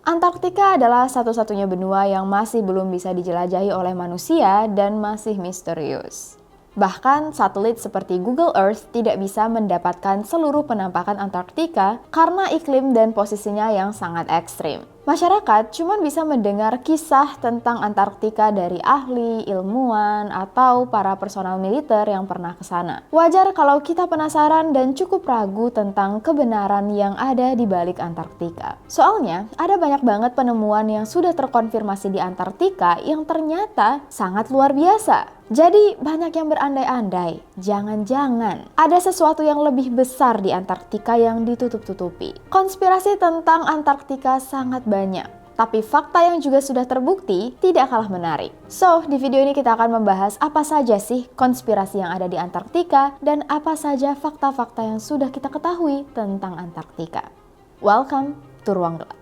Antarktika adalah satu-satunya benua yang masih belum bisa dijelajahi oleh manusia dan masih misterius. Bahkan satelit seperti Google Earth tidak bisa mendapatkan seluruh penampakan Antarktika karena iklim dan posisinya yang sangat ekstrim. Masyarakat cuma bisa mendengar kisah tentang Antarktika dari ahli, ilmuwan, atau para personal militer yang pernah ke sana. Wajar kalau kita penasaran dan cukup ragu tentang kebenaran yang ada di balik Antarktika. Soalnya, ada banyak banget penemuan yang sudah terkonfirmasi di Antarktika yang ternyata sangat luar biasa. Jadi banyak yang berandai-andai, jangan-jangan ada sesuatu yang lebih besar di Antarktika yang ditutup-tutupi. Konspirasi tentang Antarktika sangat banyak, tapi fakta yang juga sudah terbukti tidak kalah menarik. So, di video ini kita akan membahas apa saja sih konspirasi yang ada di Antarktika dan apa saja fakta-fakta yang sudah kita ketahui tentang Antarktika. Welcome to Ruang Gelap.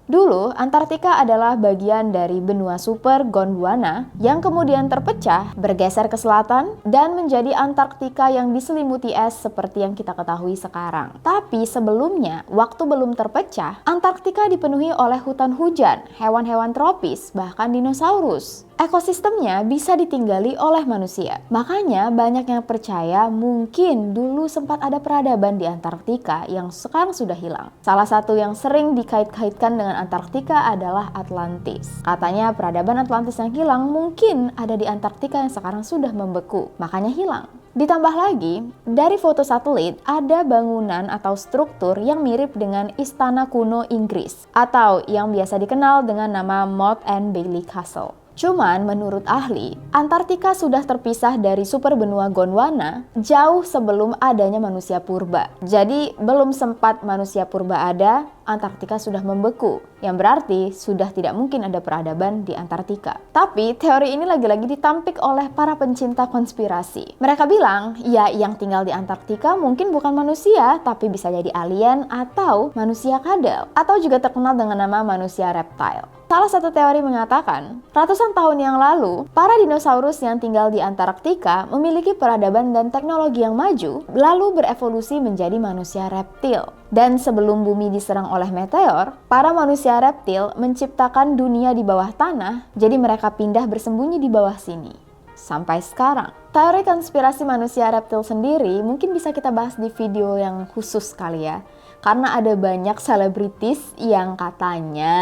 Dulu, Antarktika adalah bagian dari benua super Gondwana yang kemudian terpecah, bergeser ke selatan, dan menjadi Antarktika yang diselimuti es seperti yang kita ketahui sekarang. Tapi sebelumnya, waktu belum terpecah, Antarktika dipenuhi oleh hutan hujan, hewan-hewan tropis, bahkan dinosaurus. Ekosistemnya bisa ditinggali oleh manusia. Makanya banyak yang percaya mungkin dulu sempat ada peradaban di Antarktika yang sekarang sudah hilang. Salah satu yang sering dikait-kaitkan dengan Antarktika adalah Atlantis. Katanya peradaban Atlantis yang hilang mungkin ada di Antarktika yang sekarang sudah membeku, makanya hilang. Ditambah lagi, dari foto satelit ada bangunan atau struktur yang mirip dengan istana kuno Inggris atau yang biasa dikenal dengan nama Motte and Bailey Castle. Cuman menurut ahli, Antarktika sudah terpisah dari super benua Gondwana jauh sebelum adanya manusia purba. Jadi belum sempat manusia purba ada, Antarktika sudah membeku, yang berarti sudah tidak mungkin ada peradaban di Antarktika. Tapi teori ini lagi-lagi ditampik oleh para pencinta konspirasi. Mereka bilang, ya yang tinggal di Antarktika mungkin bukan manusia, tapi bisa jadi alien atau manusia kadal, atau juga terkenal dengan nama manusia reptile. Salah satu teori mengatakan, ratusan tahun yang lalu, para dinosaurus yang tinggal di Antarktika memiliki peradaban dan teknologi yang maju, lalu berevolusi menjadi manusia reptil. Dan sebelum bumi diserang oleh meteor, para manusia reptil menciptakan dunia di bawah tanah, jadi mereka pindah bersembunyi di bawah sini. Sampai sekarang. Teori konspirasi manusia reptil sendiri mungkin bisa kita bahas di video yang khusus kali ya. Karena ada banyak selebritis yang katanya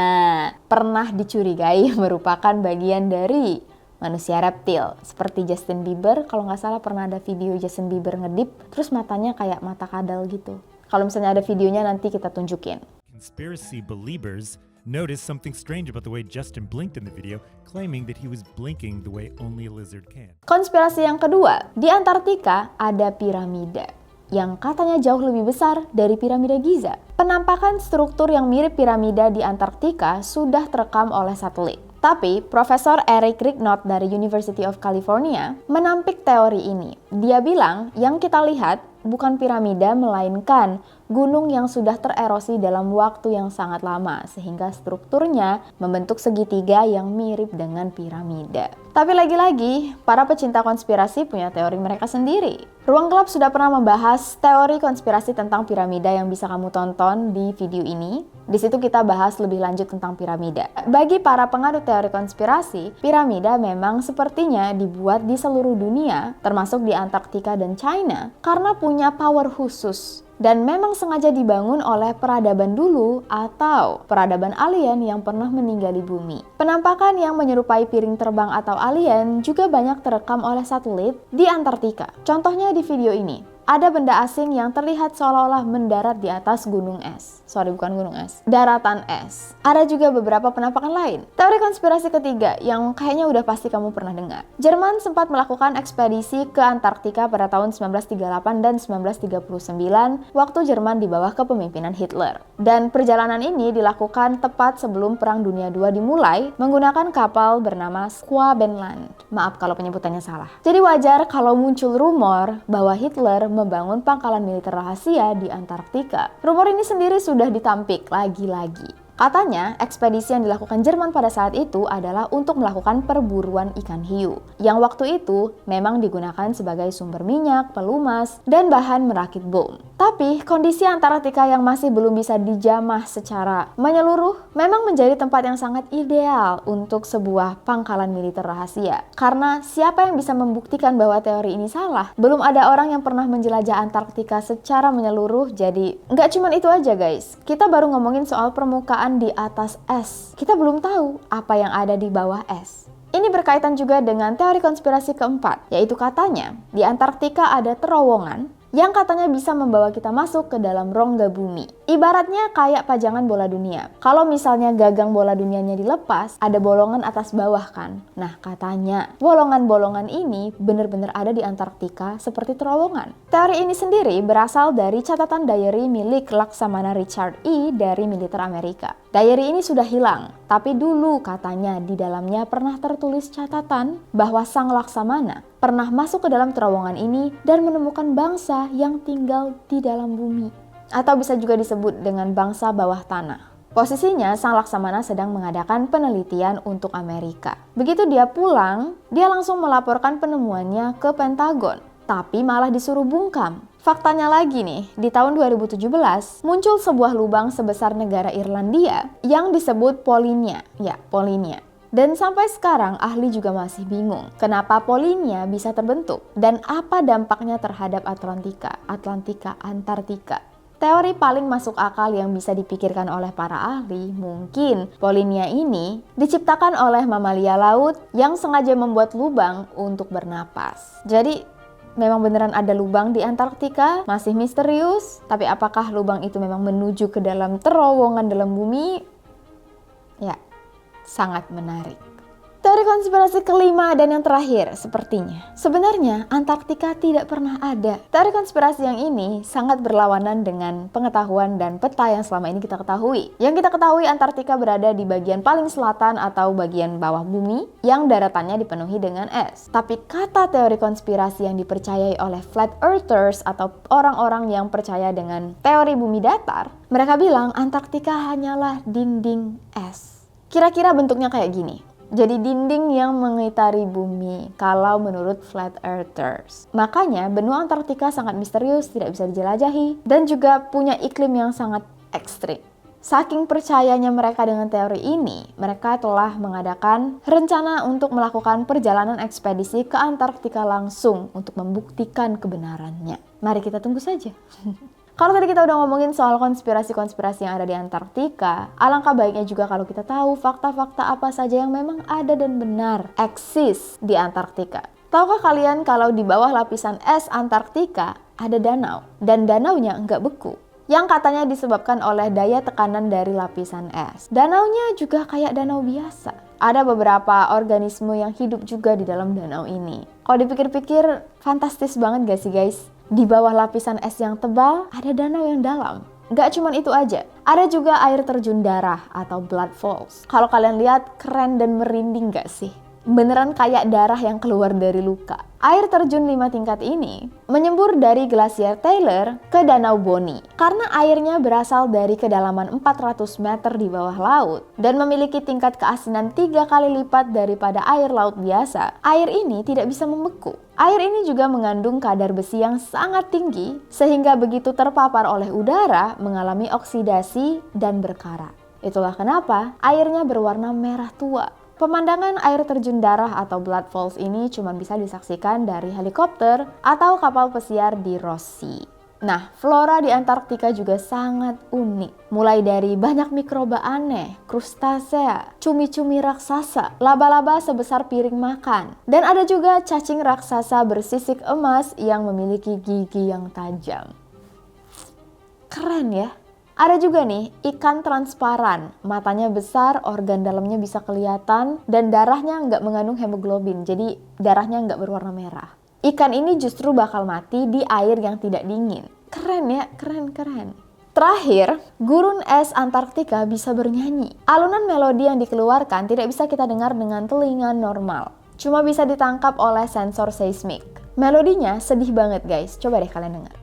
pernah dicurigai merupakan bagian dari manusia reptil. Seperti Justin Bieber, kalau nggak salah pernah ada video Justin Bieber ngedip, terus matanya kayak mata kadal gitu. Kalau misalnya ada videonya nanti kita tunjukin. Conspiracy believers noticed something strange about the way Justin blinked in the video, claiming that he was blinking the way only a lizard can. Konspirasi yang kedua, di Antarktika ada piramida yang katanya jauh lebih besar dari piramida Giza. Penampakan struktur yang mirip piramida di Antarktika sudah terekam oleh satelit. Tapi, Profesor Eric Rignot dari University of California menampik teori ini. Dia bilang, yang kita lihat bukan piramida melainkan gunung yang sudah tererosi dalam waktu yang sangat lama sehingga strukturnya membentuk segitiga yang mirip dengan piramida. Tapi lagi-lagi, para pecinta konspirasi punya teori mereka sendiri. Ruang Gelap sudah pernah membahas teori konspirasi tentang piramida yang bisa kamu tonton di video ini. Di situ kita bahas lebih lanjut tentang piramida. Bagi para penganut teori konspirasi, piramida memang sepertinya dibuat di seluruh dunia, termasuk di Antarktika dan China, karena punya power khusus. Dan memang sengaja dibangun oleh peradaban dulu atau peradaban alien yang pernah meninggali bumi. Penampakan yang menyerupai piring terbang atau alien juga banyak terekam oleh satelit di Antarktika. Contohnya di video ini. Ada benda asing yang terlihat seolah-olah mendarat di atas gunung es. Bukan gunung es. Daratan es. Ada juga beberapa penampakan lain. Teori konspirasi ketiga yang kayaknya udah pasti kamu pernah dengar. Jerman sempat melakukan ekspedisi ke Antarktika pada tahun 1938 dan 1939 waktu Jerman di bawah kepemimpinan Hitler. Dan perjalanan ini dilakukan tepat sebelum Perang Dunia II dimulai menggunakan kapal bernama Schwabenland. Maaf kalau penyebutannya salah. Jadi wajar kalau muncul rumor bahwa Hitler membangun pangkalan militer rahasia di Antartika. Rumor ini sendiri sudah ditampik lagi-lagi. Katanya, ekspedisi yang dilakukan Jerman pada saat itu adalah untuk melakukan perburuan ikan hiu, yang waktu itu memang digunakan sebagai sumber minyak, pelumas, dan bahan merakit bom. Tapi, kondisi Antartika yang masih belum bisa dijamah secara menyeluruh memang menjadi tempat yang sangat ideal untuk sebuah pangkalan militer rahasia. Karena siapa yang bisa membuktikan bahwa teori ini salah? Belum ada orang yang pernah menjelajah Antartika secara menyeluruh, jadi nggak cuma itu aja guys. Kita baru ngomongin soal permukaan di atas es. Kita belum tahu apa yang ada di bawah es. Ini berkaitan juga dengan teori konspirasi keempat, yaitu katanya di Antartika ada terowongan yang katanya bisa membawa kita masuk ke dalam rongga bumi. Ibaratnya kayak pajangan bola dunia. Kalau misalnya gagang bola dunianya dilepas, ada bolongan atas bawah kan? Nah, katanya bolongan-bolongan ini benar-benar ada di Antartika seperti terowongan. Teori ini sendiri berasal dari catatan diary milik Laksamana Richard E. dari militer Amerika. Diary ini sudah hilang, tapi dulu katanya di dalamnya pernah tertulis catatan bahwa sang Laksamana pernah masuk ke dalam terowongan ini dan menemukan bangsa yang tinggal di dalam bumi. Atau bisa juga disebut dengan bangsa bawah tanah. Posisinya, sang Laksamana sedang mengadakan penelitian untuk Amerika. Begitu dia pulang, dia langsung melaporkan penemuannya ke Pentagon. Tapi malah disuruh bungkam. Faktanya lagi nih, di tahun 2017 muncul sebuah lubang sebesar negara Irlandia yang disebut Polinia. Ya, Polinia. Dan sampai sekarang ahli juga masih bingung kenapa Polinia bisa terbentuk dan apa dampaknya terhadap Antartika. Teori paling masuk akal yang bisa dipikirkan oleh para ahli mungkin Polinia ini diciptakan oleh mamalia laut yang sengaja membuat lubang untuk bernapas. Jadi memang beneran ada lubang di Antartika, masih misterius, tapi apakah lubang itu memang menuju ke dalam terowongan dalam bumi? Ya, sangat menarik. Teori konspirasi kelima dan yang terakhir sepertinya. Sebenarnya Antartika tidak pernah ada. Teori konspirasi yang ini sangat berlawanan dengan pengetahuan dan peta yang selama ini kita ketahui. Yang kita ketahui Antartika berada di bagian paling selatan atau bagian bawah bumi yang daratannya dipenuhi dengan es. Tapi kata teori konspirasi yang dipercayai oleh flat earthers atau orang-orang yang percaya dengan teori bumi datar, mereka bilang Antartika hanyalah dinding es. Kira-kira bentuknya kayak gini. Jadi dinding yang mengitari bumi kalau menurut flat earthers. Makanya benua Antartika sangat misterius, tidak bisa dijelajahi, dan juga punya iklim yang sangat ekstrim. Saking percayanya mereka dengan teori ini, mereka telah mengadakan rencana untuk melakukan perjalanan ekspedisi ke Antartika langsung untuk membuktikan kebenarannya. Mari kita tunggu saja. Kalau tadi kita udah ngomongin soal konspirasi-konspirasi yang ada di Antartika, alangkah baiknya juga kalau kita tahu fakta-fakta apa saja yang memang ada dan benar eksis di Antartika. Tahukah kalian kalau di bawah lapisan es Antartika ada danau, dan danaunya nggak beku? Yang katanya disebabkan oleh daya tekanan dari lapisan es. Danaunya juga kayak danau biasa. Ada beberapa organisme yang hidup juga di dalam danau ini. Kalau dipikir-pikir, fantastis banget gak sih guys? Di bawah lapisan es yang tebal, ada danau yang dalam. Gak cuman itu aja, ada juga air terjun darah atau blood falls. Kalau kalian lihat, keren dan merinding gak sih? Beneran kayak darah yang keluar dari luka. Air terjun 5 tingkat ini menyembur dari glasier Taylor ke Danau Boni. Karena airnya berasal dari kedalaman 400 meter di bawah laut dan memiliki tingkat keasinan 3 kali lipat daripada air laut biasa, air ini tidak bisa membeku. Air ini juga mengandung kadar besi yang sangat tinggi sehingga begitu terpapar oleh udara mengalami oksidasi dan berkarat. Itulah kenapa airnya berwarna merah tua. Pemandangan air terjun darah atau blood falls ini cuma bisa disaksikan dari helikopter atau kapal pesiar di Ross Sea. Nah, flora di Antartika juga sangat unik. Mulai dari banyak mikroba aneh, krustasea, cumi-cumi raksasa, laba-laba sebesar piring makan. Dan ada juga cacing raksasa bersisik emas yang memiliki gigi yang tajam. Keren ya? Ada juga nih ikan transparan, matanya besar, organ dalamnya bisa kelihatan, dan darahnya nggak mengandung hemoglobin, jadi darahnya nggak berwarna merah. Ikan ini justru bakal mati di air yang tidak dingin. Keren ya, keren. Terakhir, gurun es Antartika bisa bernyanyi. Alunan melodi yang dikeluarkan tidak bisa kita dengar dengan telinga normal. Cuma bisa ditangkap oleh sensor seismik. Melodinya sedih banget guys, coba deh kalian dengar.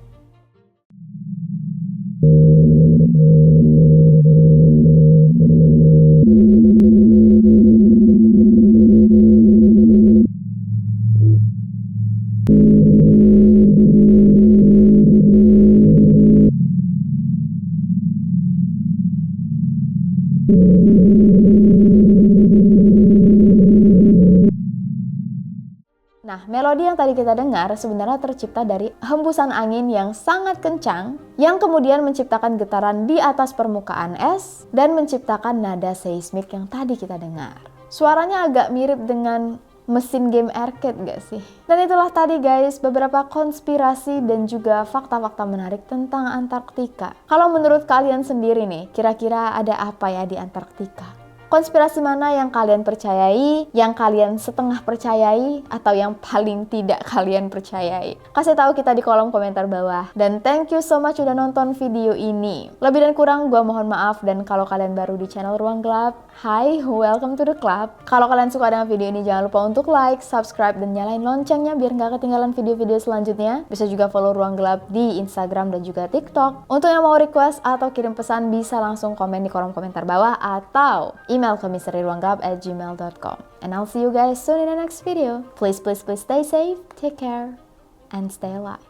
Nah, melodi yang tadi kita dengar sebenarnya tercipta dari hembusan angin yang sangat kencang yang kemudian menciptakan getaran di atas permukaan es dan menciptakan nada seismik yang tadi kita dengar. Suaranya agak mirip dengan mesin game arcade gak sih? Dan itulah tadi guys beberapa konspirasi dan juga fakta-fakta menarik tentang Antartika. Kalau menurut kalian sendiri nih, kira-kira ada apa ya di Antartika? Konspirasi mana yang kalian percayai, yang kalian setengah percayai, atau yang paling tidak kalian percayai? Kasih tahu kita di kolom komentar bawah. Dan thank you so much udah nonton video ini. Lebih dan kurang gua mohon maaf, dan kalau kalian baru di channel Ruang Gelap, hi, welcome to the club. Kalau kalian suka dengan video ini jangan lupa untuk like, subscribe, dan nyalain loncengnya biar nggak ketinggalan video-video selanjutnya. Bisa juga follow Ruang Gelap di Instagram dan juga TikTok. Untuk yang mau request atau kirim pesan bisa langsung komen di kolom komentar bawah atau email ke misteriruanggelap@gmail.com. And I'll see you guys soon in the next video. Please stay safe, take care, and stay alive.